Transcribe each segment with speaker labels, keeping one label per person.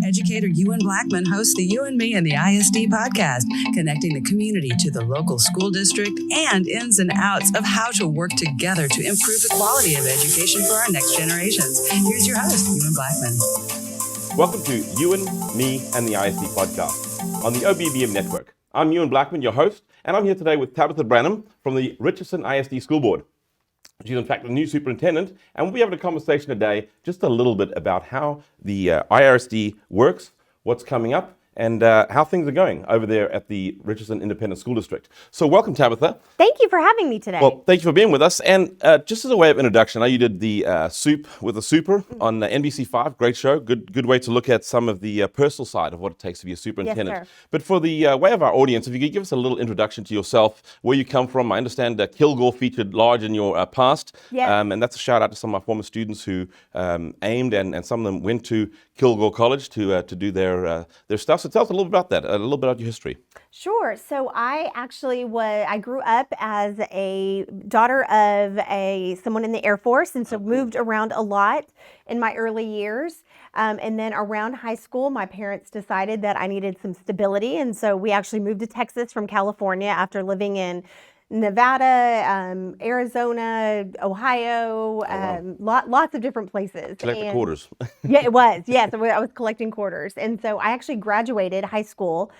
Speaker 1: Educator Euan Blackman hosts the You and Me and the ISD Podcast, connecting the community to the local school district and ins and outs of how to work together to improve the quality of education for our next generations. Here's your host, Euan Blackman.
Speaker 2: Welcome to You and Me and the ISD Podcast on the OBBM network. I'm Euan Blackman, your host, and I'm here today with Tabitha Branum from the Richardson ISD School Board. She's in fact the new superintendent, and we'll be having a conversation today just a little bit about how the IRSD works, what's coming up, and how things are going over there at the Richardson Independent School District. So welcome, Tabitha.
Speaker 3: Thank you for having me today.
Speaker 2: Well, thank you for being with us. And just as a way of introduction, I know you did the Soup with a Super on NBC5. Great show. Good way to look at some of the personal side of what it takes to be a superintendent.
Speaker 3: Yes, sir.
Speaker 2: But for the way of our audience, if you could give us a little introduction to yourself, where you come from. I understand that Kilgore featured large in your past.
Speaker 3: Yes.
Speaker 2: And that's a shout out to some of my former students who aimed and some of them went to Kilgore College to do their stuff. So tell us a little bit about that, a little bit about your history.
Speaker 3: Sure. So I grew up as a daughter of someone in the Air Force, and so moved around a lot in my early years. And then around high school, my parents decided that I needed some stability, and so we actually moved to Texas from California after living in Nevada, Arizona, Ohio, lots of different places.
Speaker 2: Collecting quarters.
Speaker 3: Yeah, it was. Yeah, so I was collecting quarters. And so I actually graduated high school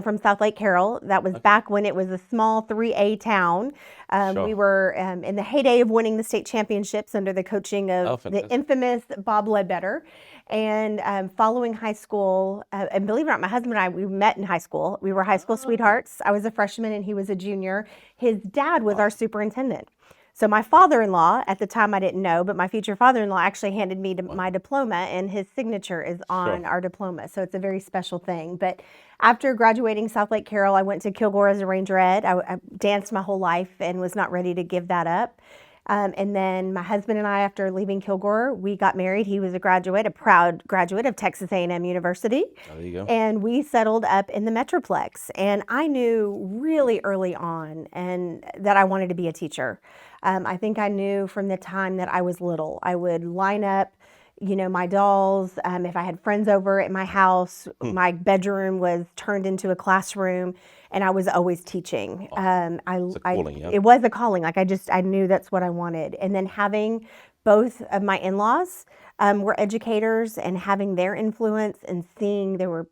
Speaker 3: from South Lake Carroll. That was back when it was a small 3A town.
Speaker 2: Sure.
Speaker 3: We were in the heyday of winning the state championships under the coaching of the infamous Bob Ledbetter. And following high school, and believe it or not, my husband and I, we met in high school. We were high school sweethearts. I was a freshman and he was a junior. His dad was our superintendent. So my father-in-law, at the time I didn't know, but my future father-in-law actually handed me my diploma, and his signature is on our diploma. So it's a very special thing. But after graduating South Lake Carroll, I went to Kilgore as a Ranger Ed. I danced my whole life and was not ready to give that up. And then my husband and I, after leaving Kilgore, we got married. He was a proud graduate of Texas A&M University.
Speaker 2: Oh, there you go.
Speaker 3: And we settled up in the Metroplex. And I knew really early on that I wanted to be a teacher. I think I knew from the time that I was little. I would line up, my dolls. If I had friends over at my house, my bedroom was turned into a classroom, and I was always teaching.
Speaker 2: It's a calling, yeah.
Speaker 3: It was a calling. I knew that's what I wanted. And then having both of my in-laws were educators, and having their influence and seeing they were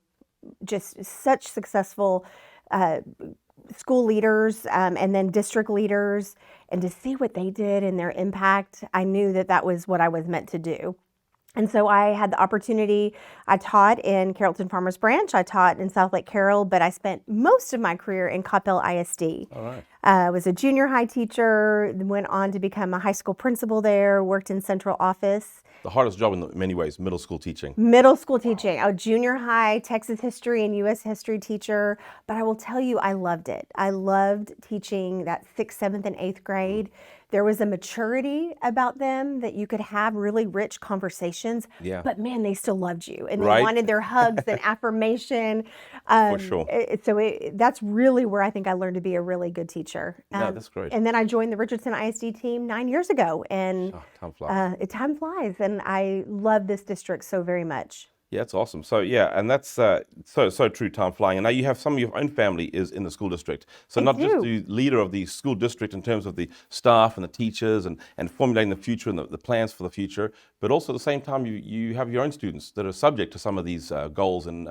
Speaker 3: just such successful school leaders and then district leaders, and to see what they did and their impact, I knew that was what I was meant to do. And so I had the opportunity. I taught in Carrollton Farmers Branch. I taught in South Lake Carroll, but I spent most of my career in Coppell ISD.
Speaker 2: All right.
Speaker 3: I was a junior high teacher, went on to become a high school principal there, worked in central office.
Speaker 2: The hardest job in many ways, middle school teaching.
Speaker 3: Middle school teaching. A junior high Texas history and U.S. history teacher. But I will tell you, I loved it. I loved teaching that 6th, 7th, and 8th grade. There was a maturity about them that you could have really rich conversations.
Speaker 2: Yeah.
Speaker 3: But man, they still loved you, and they
Speaker 2: Right.
Speaker 3: wanted their hugs and affirmation.
Speaker 2: For sure.
Speaker 3: That's really where I think I learned to be a really good teacher.
Speaker 2: No, that's great.
Speaker 3: And then I joined the Richardson ISD team 9 years ago, and
Speaker 2: Time flies.
Speaker 3: time flies, and I love this district so very much.
Speaker 2: Yeah, it's awesome. So yeah, and that's so true, time flying. And now you have some of your own family is in the school district. So not just the leader of the school district in terms of the staff and the teachers and formulating the future and the plans for the future, but also at the same time you have your own students that are subject to some of these goals and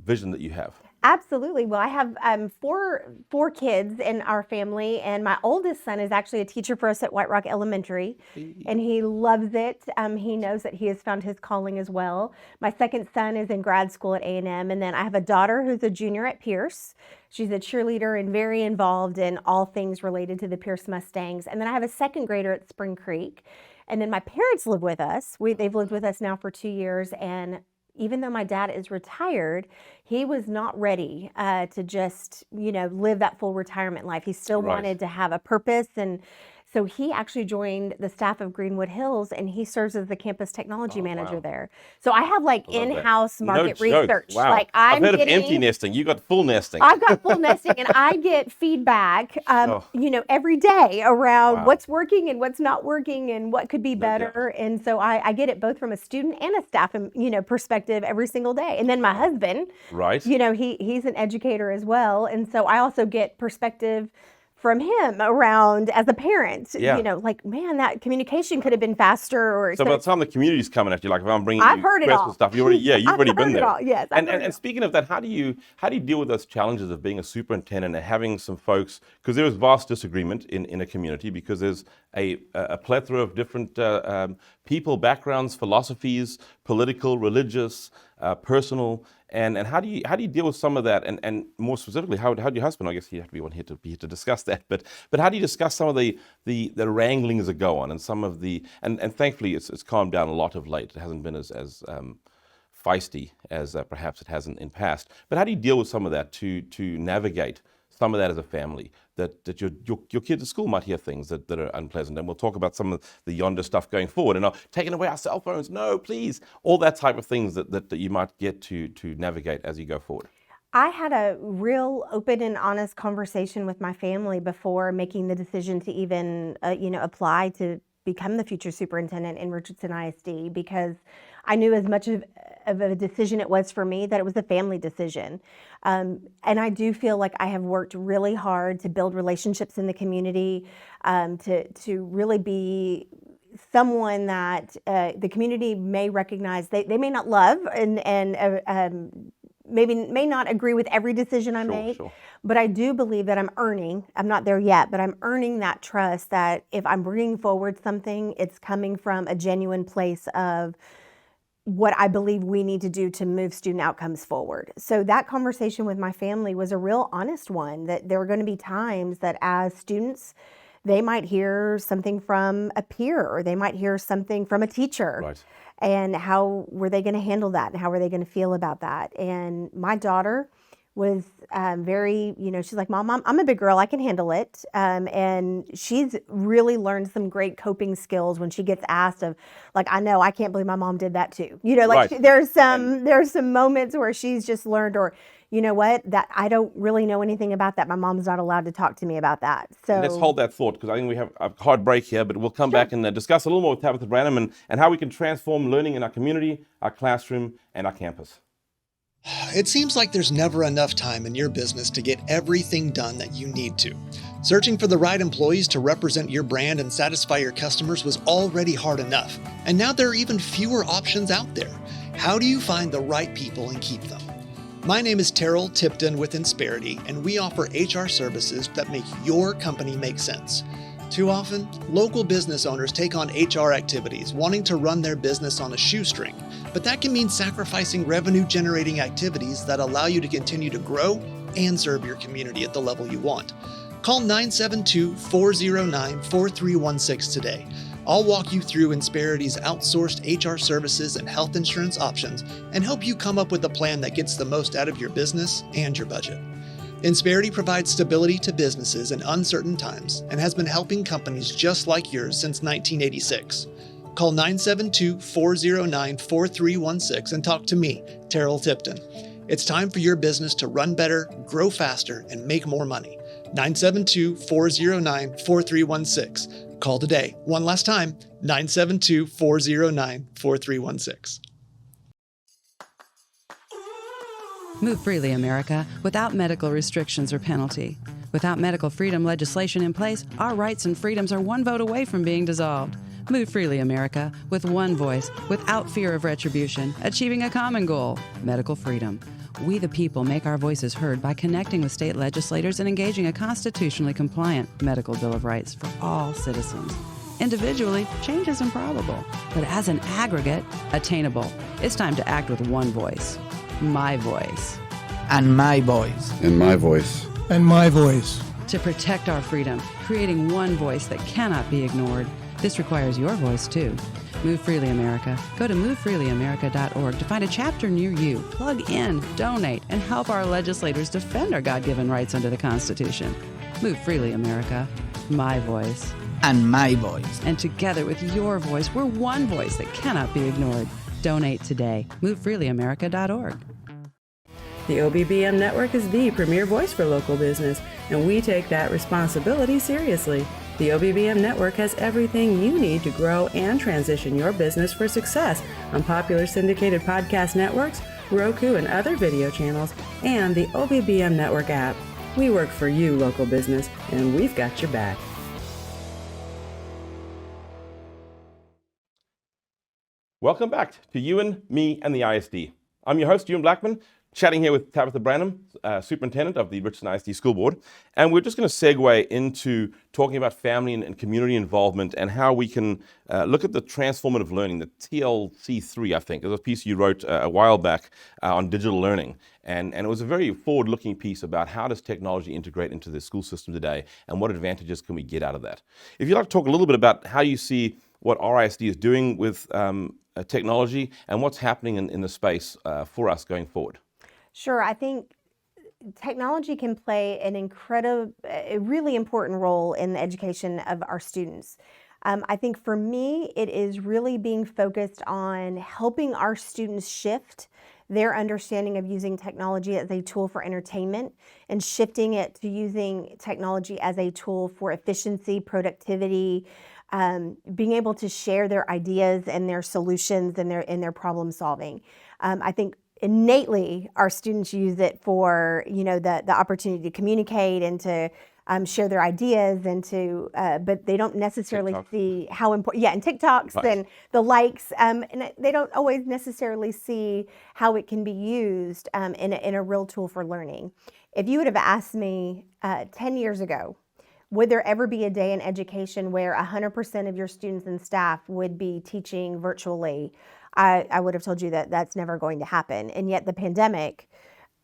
Speaker 2: vision that you have.
Speaker 3: Absolutely. Well, I have four kids in our family, and my oldest son is actually a teacher for us at White Rock Elementary, and he loves it. He knows that he has found his calling as well. My second son is in grad school at A&M, and then I have a daughter who's a junior at Pierce. She's a cheerleader and very involved in all things related to the Pierce Mustangs. And then I have a second grader at Spring Creek. And then my parents live with us. They've lived with us now for 2 years, and even though my dad is retired, he was not ready to just, live that full retirement life. He still wanted to have a purpose. And So he actually joined the staff of Greenwood Hills, and he serves as the campus technology manager there. So I have like in-house market research.
Speaker 2: Wow.
Speaker 3: Like
Speaker 2: I've heard of empty nesting. You got full nesting.
Speaker 3: I've got full nesting, and I get feedback, every day around what's working and what's not working and what could be better. And so I get it both from a student and a staff, perspective every single day. And then my husband, he's an educator as well. And so I also get perspective from him around as a parent, man, that communication could have been faster.
Speaker 2: So by the time the community's coming at you, like if I'm bringing
Speaker 3: I've heard it all.
Speaker 2: Stuff, you've already been there.
Speaker 3: Yes.
Speaker 2: And speaking of that, how do you deal with those challenges of being a superintendent and having some folks, because there is vast disagreement in a community because there's a plethora of different people, backgrounds, philosophies, political, religious, personal. And how do you deal with some of that? And more specifically, how do your husband? I guess you have to be one here to discuss that. But how do you discuss some of the wranglings that go on and some of the and thankfully it's calmed down a lot of late. It hasn't been as feisty as perhaps it has in past. But how do you deal with some of that to navigate some of that as a family? That your kids at school might hear things that are unpleasant, and we'll talk about some of the yonder stuff going forward. And taking away our cell phones, no, please, all that type of things that you might get to navigate as you go forward.
Speaker 3: I had a real open and honest conversation with my family before making the decision to even apply to become the future superintendent in Richardson ISD, because I knew as much of a decision it was for me that it was a family decision. And I do feel like I have worked really hard to build relationships in the community, to really be someone that the community may recognize. They may not love and maybe may not agree with every decision I make, but I do believe that I'm not there yet, but I'm earning that trust that if I'm bringing forward something, it's coming from a genuine place of what I believe we need to do to move student outcomes forward. So that conversation with my family was a real honest one, that there were going to be times that as students, they might hear something from a peer or they might hear something from a teacher.
Speaker 2: Right.
Speaker 3: And how were they going to handle that? And how were they going to feel about that? And my daughter was very, she's like, Mom, I'm a big girl. I can handle it. And she's really learned some great coping skills when she gets asked of, like, I know, I can't believe my mom did that too. There's some moments where she's just learned, or, you know what, that I don't really know anything about that. My mom's not allowed to talk to me about that. So
Speaker 2: let's hold that thought, because I think we have a hard break here, but we'll come back and discuss a little more with Tabitha Branum and how we can transform learning in our community, our classroom, and our campus.
Speaker 4: It seems like there's never enough time in your business to get everything done that you need to. Searching for the right employees to represent your brand and satisfy your customers was already hard enough, and now there are even fewer options out there. How do you find the right people and keep them? My name is Terrell Tipton with Insperity, and we offer HR services that make your company make sense. Too often, local business owners take on HR activities wanting to run their business on a shoestring, but that can mean sacrificing revenue-generating activities that allow you to continue to grow and serve your community at the level you want. Call 972-409-4316 today. I'll walk you through Insperity's outsourced HR services and health insurance options and help you come up with a plan that gets the most out of your business and your budget. Insperity provides stability to businesses in uncertain times and has been helping companies just like yours since 1986. Call 972-409-4316 and talk to me, Terrell Tipton. It's time for your business to run better, grow faster, and make more money. 972-409-4316. Call today. One last time, 972-409-4316.
Speaker 1: Move freely, America, without medical restrictions or penalty. Without medical freedom legislation in place, our rights and freedoms are one vote away from being dissolved. Move freely, America, with one voice, without fear of retribution, achieving a common goal, medical freedom. We the people make our voices heard by connecting with state legislators and engaging a constitutionally compliant medical Bill of Rights for all citizens. Individually, change is improbable, but as an aggregate, attainable. It's time to act with one voice. My voice.
Speaker 5: And my voice.
Speaker 6: And my voice.
Speaker 7: And my voice.
Speaker 1: To protect our freedom, creating one voice that cannot be ignored. This requires your voice, too. Move Freely America. Go to movefreelyamerica.org to find a chapter near you. Plug in, donate, and help our legislators defend our God-given rights under the Constitution. Move Freely America. my voice,
Speaker 5: and my voice.
Speaker 1: And together with your voice, we're one voice that cannot be ignored. Donate today. MoveFreelyAmerica.org. The OBBM Network is the premier voice for local business, and we take that responsibility seriously. The OBBM Network has everything you need to grow and transition your business for success on popular syndicated podcast networks, Roku and other video channels, and the OBBM Network app. We work for you, local business, and we've got your back.
Speaker 2: Welcome back to Euan, Me, and the ISD. I'm your host, Euan Blackman, chatting here with Tabitha Branum, Superintendent of the Richardson ISD School Board. And we're just going to segue into talking about family and community involvement and how we can look at the transformative learning, the TLC3, I think. It was a piece you wrote a while back on digital learning. And it was a very forward-looking piece about how does technology integrate into the school system today and what advantages can we get out of that. If you'd like to talk a little bit about how you see what RISD is doing with technology and what's happening in the space for us going forward.
Speaker 3: Sure. I think technology can play a really important role in the education of our students. I think for me, it is really being focused on helping our students shift their understanding of using technology as a tool for entertainment and shifting it to using technology as a tool for efficiency, productivity, being able to share their ideas and their solutions and their problem solving. I think innately our students use it for the opportunity to communicate and to share their ideas and to but they don't necessarily see how important and TikToks right. And the likes and they don't always necessarily see how it can be used in a real tool for learning. If you would have asked me 10 years ago, would there ever be a day in education where 100% of your students and staff would be teaching virtually? I would have told you that that's never going to happen. And yet the pandemic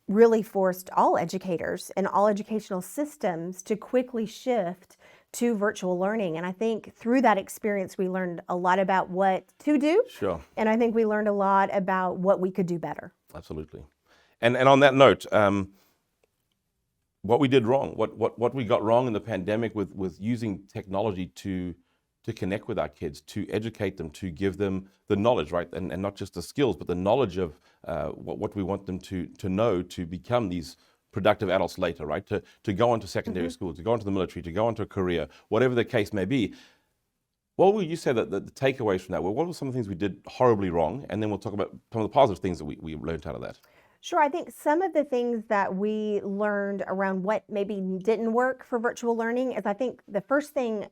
Speaker 3: really forced all educators and all educational systems to quickly shift to virtual learning. And I think through that experience, we learned a lot about what to do.
Speaker 2: Sure.
Speaker 3: And I think we learned a lot about what we could do better.
Speaker 2: Absolutely. And on that note, what we did wrong, what we got wrong in the pandemic with using technology to connect with our kids, to educate them, to give them the knowledge, right? And not just the skills, but the knowledge of what we want them to know to become these productive adults later, right? To go on to secondary school, to go into the military, to go into a career, whatever the case may be. What would you say that the takeaways from that were? What were some of the things we did horribly wrong? And then we'll talk about some of the positive things that we learned out of that.
Speaker 3: Sure. I think some of the things that we learned around what maybe didn't work for virtual learning is I think the first thing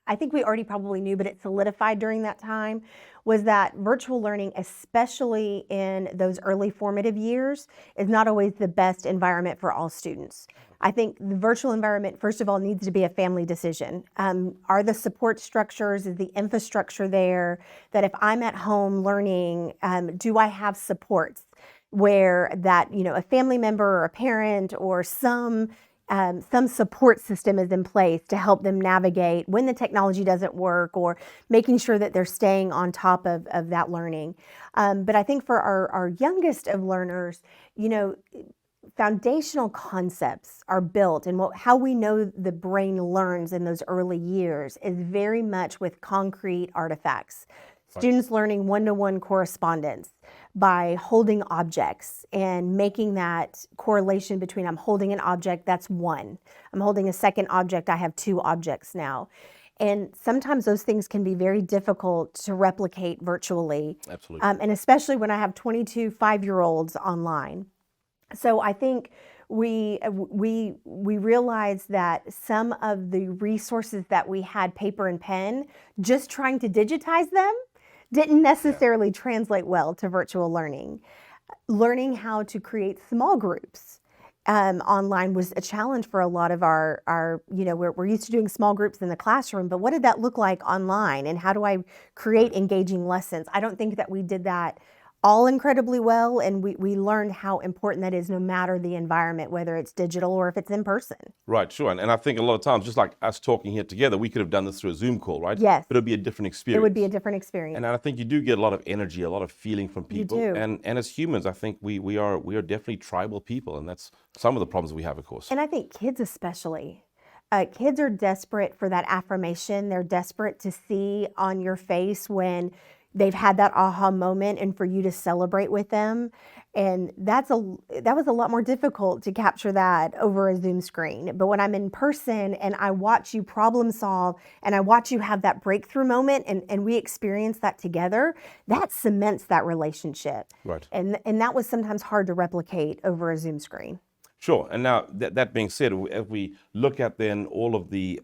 Speaker 3: I think we already probably knew, but it solidified during that time, was that virtual learning, especially in those early formative years, is not always the best environment for all students. I think the virtual environment, first of all, needs to be a family decision. Are the support structures, is the infrastructure there, that if I'm at home learning, do I have supports where that, a family member or a parent or some support system is in place to help them navigate when the technology doesn't work, or making sure that they're staying on top of that learning. But I think for our youngest of learners, foundational concepts are built, and how we know the brain learns in those early years is very much with concrete artifacts. Students learning one-to-one correspondence by holding objects and making that correlation between I'm holding an object, that's one. I'm holding a second object, I have two objects now. And sometimes those things can be very difficult to replicate virtually.
Speaker 2: Absolutely.
Speaker 3: And especially when I have 22 5-year-olds online. So I think we realized that some of the resources that we had, paper and pen, just trying to digitize them, didn't necessarily translate well to virtual learning. Learning how to create small groups online was a challenge for a lot of our we're used to doing small groups in the classroom, but what did that look like online, and how do I create engaging lessons? I don't think that we did that all incredibly well, and we learned how important that is no matter the environment, whether it's digital or if it's in person.
Speaker 2: Right, sure. And I think a lot of times, just like us talking here together, we could have done this through a Zoom call, right?
Speaker 3: Yes.
Speaker 2: But it would be a different experience.
Speaker 3: It would be a different experience.
Speaker 2: And I think you do get a lot of energy, a lot of feeling from people.
Speaker 3: You do.
Speaker 2: And as humans, I think we are definitely tribal people, and that's some of the problems we have, of course.
Speaker 3: And I think kids especially. Kids are desperate for that affirmation. They're desperate to see on your face when they've had that aha moment and for you to celebrate with them. And that was a lot more difficult to capture that over a Zoom screen. But when I'm in person and I watch you problem solve and I watch you have that breakthrough moment and we experience that together, that cements that relationship.
Speaker 2: Right.
Speaker 3: And that was sometimes hard to replicate over a Zoom screen.
Speaker 2: Sure. And now that being said, if we look at then all of the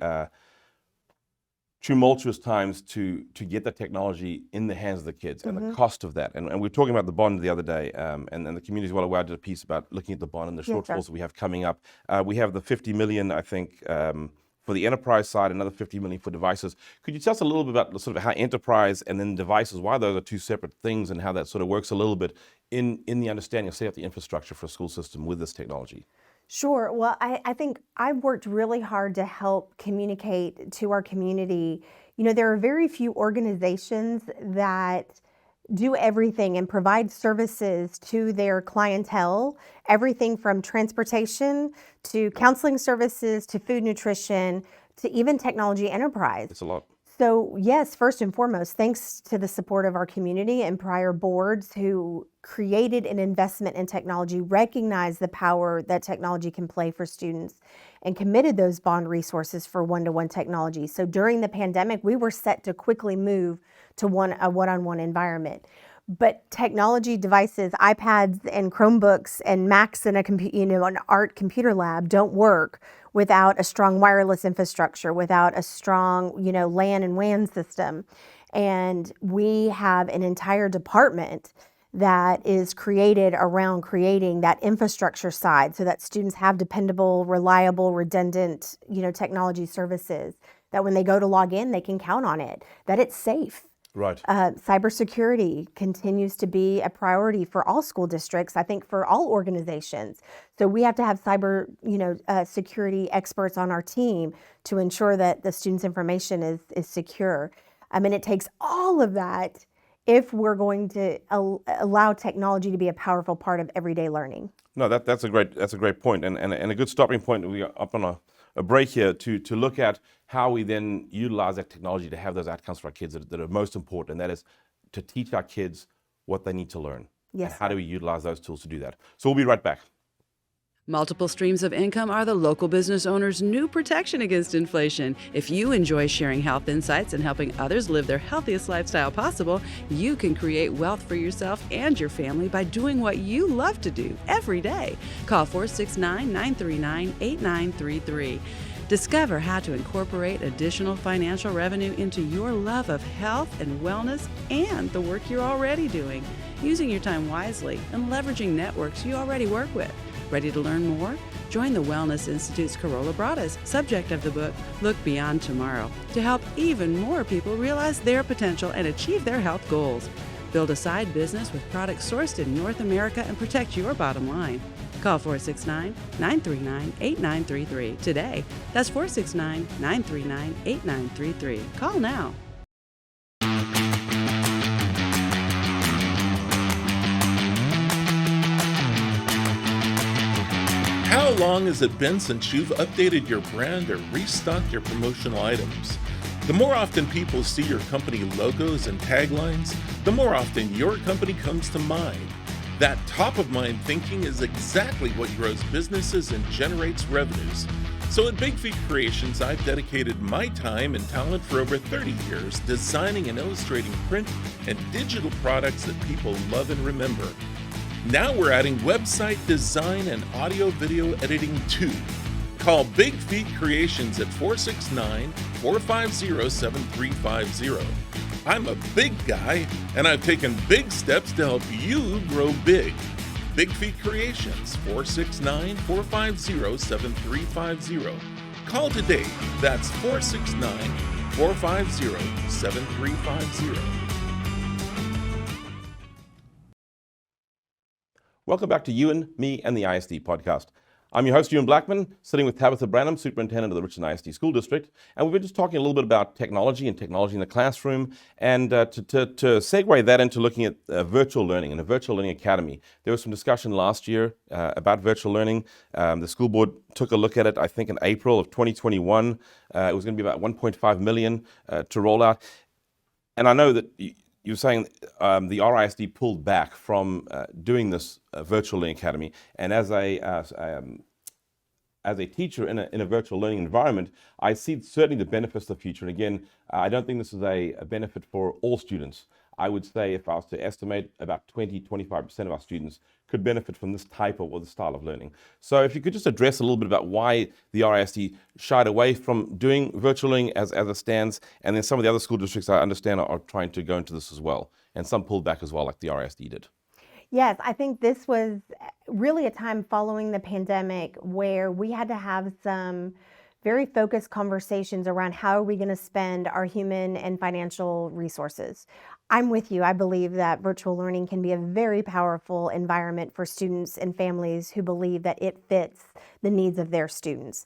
Speaker 2: tumultuous times to get the technology in the hands of the kids and the cost of that. And we were talking about the bond the other day, and the community is well aware. I did a piece about looking at the bond and the shortfalls that we have coming up. We have the 50 million, I think, for the enterprise side, another 50 million for devices. Could you tell us a little bit about sort of how enterprise and then devices, why those are two separate things and how that sort of works a little bit in the understanding of setting up the infrastructure for a school system with this technology?
Speaker 3: Sure. Well, I think I've worked really hard to help communicate to our community. You know, there are very few organizations that do everything and provide services to their clientele, everything from transportation to counseling services to food nutrition to even technology enterprise.
Speaker 2: It's a lot.
Speaker 3: So yes, first and foremost, thanks to the support of our community and prior boards who created an investment in technology, recognized the power that technology can play for students, and committed those bond resources for one-to-one technology. So during the pandemic, we were set to quickly move to a one-on-one environment. But technology devices, iPads and Chromebooks and Macs in an art computer lab don't work without a strong wireless infrastructure, without a strong, LAN and WAN system. And we have an entire department that is created around creating that infrastructure side so that students have dependable, reliable, redundant, technology services, that when they go to log in, they can count on it, that it's safe.
Speaker 2: Right.
Speaker 3: Cybersecurity continues to be a priority for all school districts, I think for all organizations. So we have to have cyber, security experts on our team to ensure that the students' information is secure. I mean, it takes all of that if we're going to allow technology to be a powerful part of everyday learning. No,
Speaker 2: that's a great point, and a good stopping point. We are up on a break here to look at how we then utilize that technology to have those outcomes for our kids that are most important, and that is to teach our kids what they need to learn.
Speaker 3: Yes.
Speaker 2: And how do we utilize those tools to do that? So we'll be right back.
Speaker 1: Multiple streams of income are the local business owner's new protection against inflation. If you enjoy sharing health insights and helping others live their healthiest lifestyle possible, you can create wealth for yourself and your family by doing what you love to do every day. Call 469-939-8933. Discover how to incorporate additional financial revenue into your love of health and wellness and the work you're already doing, using your time wisely and leveraging networks you already work with. Ready to learn more? Join the Wellness Institute's Carola Bradas, subject of the book, Look Beyond Tomorrow, to help even more people realize their potential and achieve their health goals. Build a side business with products sourced in North America and protect your bottom line. Call 469-939-8933 today. That's 469-939-8933. Call now.
Speaker 6: How long has it been since you've updated your brand or restocked your promotional items? The more often people see your company logos and taglines, the more often your company comes to mind. That top-of-mind thinking is exactly what grows businesses and generates revenues. So at Big Feet Creations, I've dedicated my time and talent for over 30 years designing and illustrating print and digital products that people love and remember. Now we're adding website design and audio-video editing too. Call Big Feet Creations at 469-450-7350. I'm a big guy, and I've taken big steps to help you grow big. Big Feet Creations, 469-450-7350. Call today. That's 469-450-7350.
Speaker 2: Welcome back to Euan, Me, and the ISD Podcast. I'm your host, Euan Blackman, sitting with Tabitha Branum, Superintendent of the Richardson ISD School District. And we've been just talking a little bit about technology and technology in the classroom. And to segue that into looking at virtual learning and a virtual learning academy, there was some discussion last year about virtual learning. The school board took a look at it, I think, in April of 2021. It was going to be about $1.5 million to roll out. And I know that you were saying the RISD pulled back from doing this virtual learning academy, and as a teacher in a virtual learning environment, I see certainly the benefits of the future. And again, I don't think this is a benefit for all students. I would say if I was to estimate, about 20-25% of our students could benefit from this type of or this style of learning. So if you could just address a little bit about why the RISD shied away from doing virtual learning as it stands, and then some of the other school districts I understand are trying to go into this as well, and some pulled back as well, like the RISD did.
Speaker 3: Yes, I think this was really a time following the pandemic where we had to have some very focused conversations around how are we going to spend our human and financial resources. I'm with you. I believe that virtual learning can be a very powerful environment for students and families who believe that it fits the needs of their students.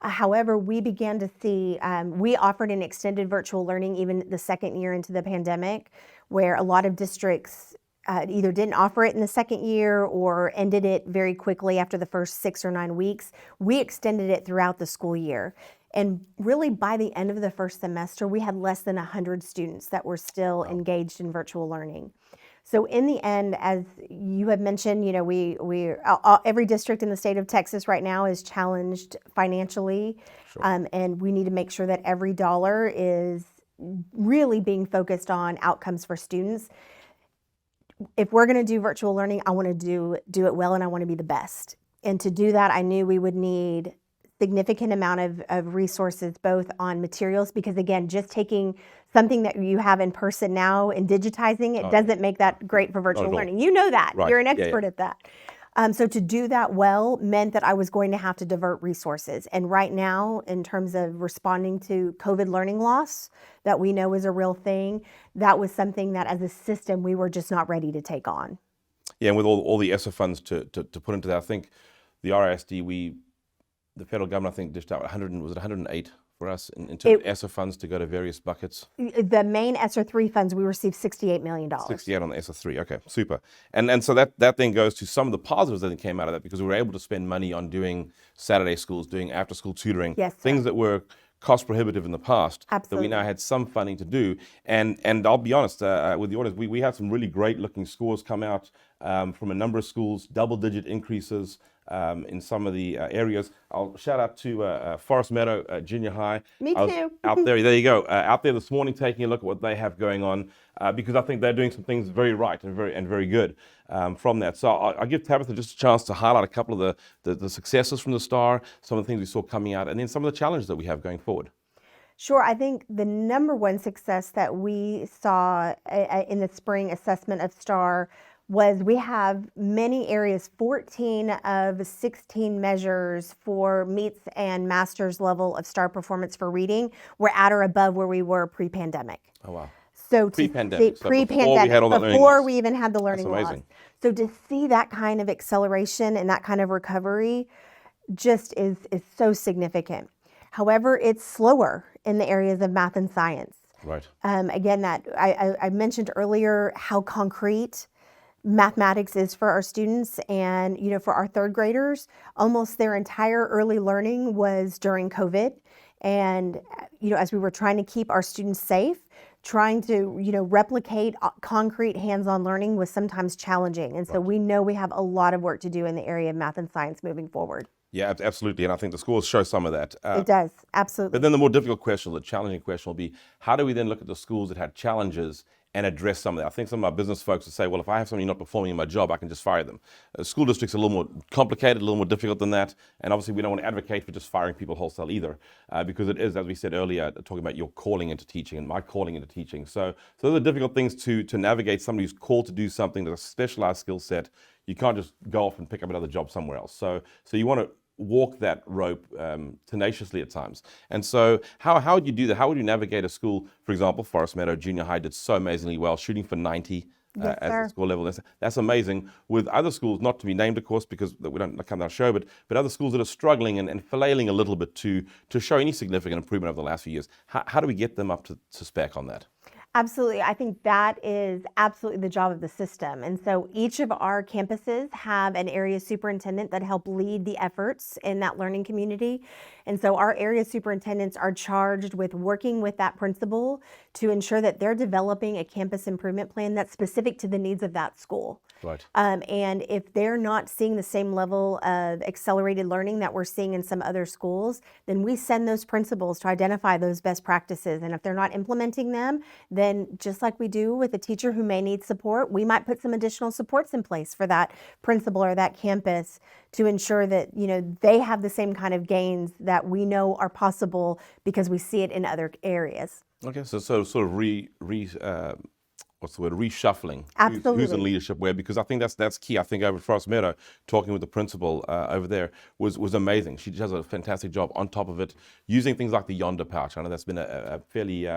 Speaker 3: However, we began to see, we offered an extended virtual learning even the second year into the pandemic, where a lot of districts either didn't offer it in the second year or ended it very quickly after the first 6 or 9 weeks. We extended it throughout the school year. And really by the end of the first semester, we had less than 100 students that were still engaged in virtual learning. So in the end, as you have mentioned, you know, every district in the state of Texas right now is challenged financially. Sure. And we need to make sure that every dollar is really being focused on outcomes for students. If we're going to do virtual learning, I want to do it well, and I want to be the best. And to do that, I knew we would need significant amount of resources, both on materials, because again, just taking something that you have in person now and digitizing it doesn't make that great for virtual learning. You know that. Right. You're an expert at that. So to do that well meant that I was going to have to divert resources. And right now, in terms of responding to COVID learning loss, that we know is a real thing, that was something that as a system, we were just not ready to take on.
Speaker 2: Yeah, and with all the ESSER funds to put into that, I think the RISD, the federal government, I think, dished out 108 for us in terms of ESSER funds to go to various buckets?
Speaker 3: The main ESSER 3 funds, we received $68 million.
Speaker 2: 68 on the ESSER 3, okay, super. And so that then goes to some of the positives that came out of that, because we were able to spend money on doing Saturday schools, doing after-school tutoring, things that were cost prohibitive in the past. Absolutely. That we now had some funding to do. And I'll be honest with the audience, we had some really great looking scores come out from a number of schools, double-digit increases in some of the areas. I'll shout out to Forest Meadow Junior High.
Speaker 3: Me too.
Speaker 2: Out there you go. Out there this morning, taking a look at what they have going on, because I think they're doing some things very right and very good from that. So I'll give Tabitha just a chance to highlight a couple of the successes from the STAR, some of the things we saw coming out, and then some of the challenges that we have going forward.
Speaker 3: Sure. I think the number one success that we saw in the spring assessment of STAR was we have many areas, 14 of 16 measures for meets and master's level of STAR performance for reading were at or above where we were pre-pandemic.
Speaker 2: Oh, wow.
Speaker 3: So
Speaker 2: pre-pandemic.
Speaker 3: Before we even had the learning
Speaker 2: loss.
Speaker 3: So to see that kind of acceleration and that kind of recovery just is so significant. However, it's slower in the areas of math and science.
Speaker 2: Right.
Speaker 3: Again, that I mentioned earlier how concrete mathematics is for our students, and for our third graders, almost their entire early learning was during COVID. And as we were trying to keep our students safe, trying to replicate concrete hands-on learning was sometimes challenging. And so we know we have a lot of work to do in the area of math and science moving forward.
Speaker 2: Yeah, absolutely. And I think the schools show some of that.
Speaker 3: It does, absolutely.
Speaker 2: But then the more difficult question, the challenging question will be, how do we then look at the schools that had challenges and address some of that? I think some of our business folks will say, well, if I have somebody not performing in my job, I can just fire them. School districts are a little more complicated, a little more difficult than that. And obviously we don't want to advocate for just firing people wholesale either, because it is, as we said earlier, talking about your calling into teaching and my calling into teaching. So those are difficult things to navigate. Somebody who's called to do something that's a specialized skill set. You can't just go off and pick up another job somewhere else. So you want to walk that rope tenaciously at times. And so how would you do that? How would you navigate a school? For example, Forest Meadow Junior High did so amazingly well, shooting for 90 at the school level. That's amazing. With other schools, not to be named, of course, because we don't come to our show, but other schools that are struggling and flailing a little bit to show any significant improvement over the last few years, how do we get them up to spec on that?
Speaker 3: Absolutely. I think that is absolutely the job of the system. And so each of our campuses have an area superintendent that help lead the efforts in that learning community. And so our area superintendents are charged with working with that principal to ensure that they're developing a campus improvement plan that's specific to the needs of that school.
Speaker 2: Right.
Speaker 3: And if they're not seeing the same level of accelerated learning that we're seeing in some other schools, then we send those principals to identify those best practices. And if they're not implementing them, then just like we do with a teacher who may need support, we might put some additional supports in place for that principal or that campus to ensure that, you know, they have the same kind of gains that we know are possible because we see it in other areas.
Speaker 2: Okay, so sort of reshuffling.
Speaker 3: Absolutely.
Speaker 2: Who's in leadership where? Because I think that's key. I think over at Forest Meadow, talking with the principal over there was amazing. She does a fantastic job on top of it, using things like the Yonder pouch. I know that's been a fairly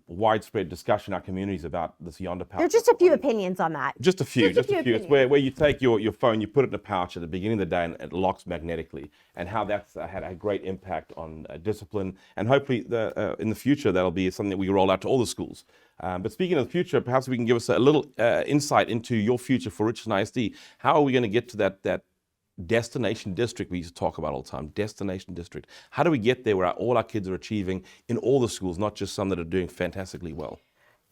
Speaker 2: widespread discussion in our communities about this Yonder pouch.
Speaker 3: There are just a few opinions on that.
Speaker 2: Just a few. It's where you take your phone, you put it in a pouch at the beginning of the day, and it locks magnetically, and how that's had a great impact on discipline. And hopefully in the future, that'll be something that we roll out to all the schools. But speaking of the future, perhaps we can give us a little insight into your future for Richardson ISD. How are we going to get to that destination district we used to talk about all the time? Destination district. How do we get there where all our kids are achieving in all the schools, not just some that are doing fantastically well?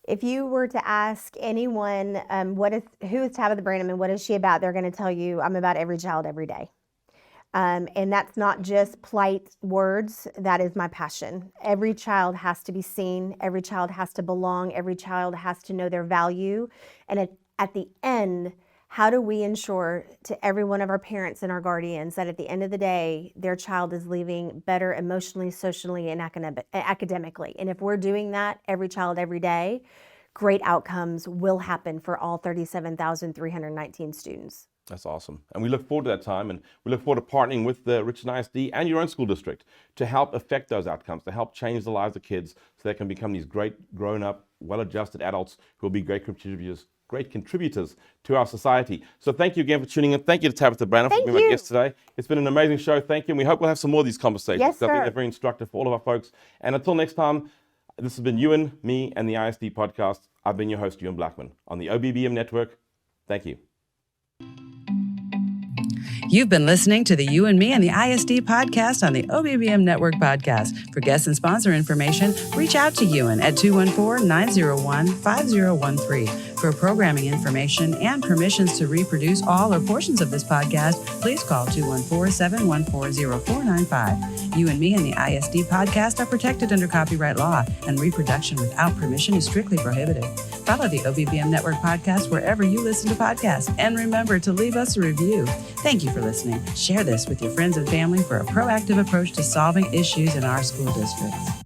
Speaker 3: If you were to ask anyone, who is Tabitha Branum and what is she about, they're going to tell you, I'm about every child every day. And that's not just polite words, that is my passion. Every child has to be seen, every child has to belong, every child has to know their value. And at the end, how do we ensure to every one of our parents and our guardians that at the end of the day, their child is leaving better emotionally, socially, and academically? And if we're doing that every child every day, great outcomes will happen for all 37,319 students.
Speaker 2: That's awesome. And we look forward to that time, and we look forward to partnering with the Richardson ISD and your own school district to help affect those outcomes, to help change the lives of kids so they can become these great grown-up, well-adjusted adults who will be great contributors to our society. So thank you again for tuning in. Thank you to Tabitha Branum for being my guest today. It's been an amazing show. Thank you. And we hope we'll have some more of these conversations.
Speaker 3: Yes, sir.
Speaker 2: I think they're very instructive for all of our folks. And until next time, this has been Euan, me, and the ISD Podcast. I've been your host, Euan Blackman, on the OBBM network. Thank you.
Speaker 1: You've been listening to the Euan, Me, and the ISD Podcast on the OBBM Network Podcast. For guest and sponsor information, reach out to Euan at 214-901-5013. For programming information and permissions to reproduce all or portions of this podcast, please call 214-714-0495. Euan, Me, and the ISD Podcast are protected under copyright law, and reproduction without permission is strictly prohibited. Follow the OBBM Network Podcast wherever you listen to podcasts, and remember to leave us a review. Thank you for listening. Share this with your friends and family for a proactive approach to solving issues in our school districts.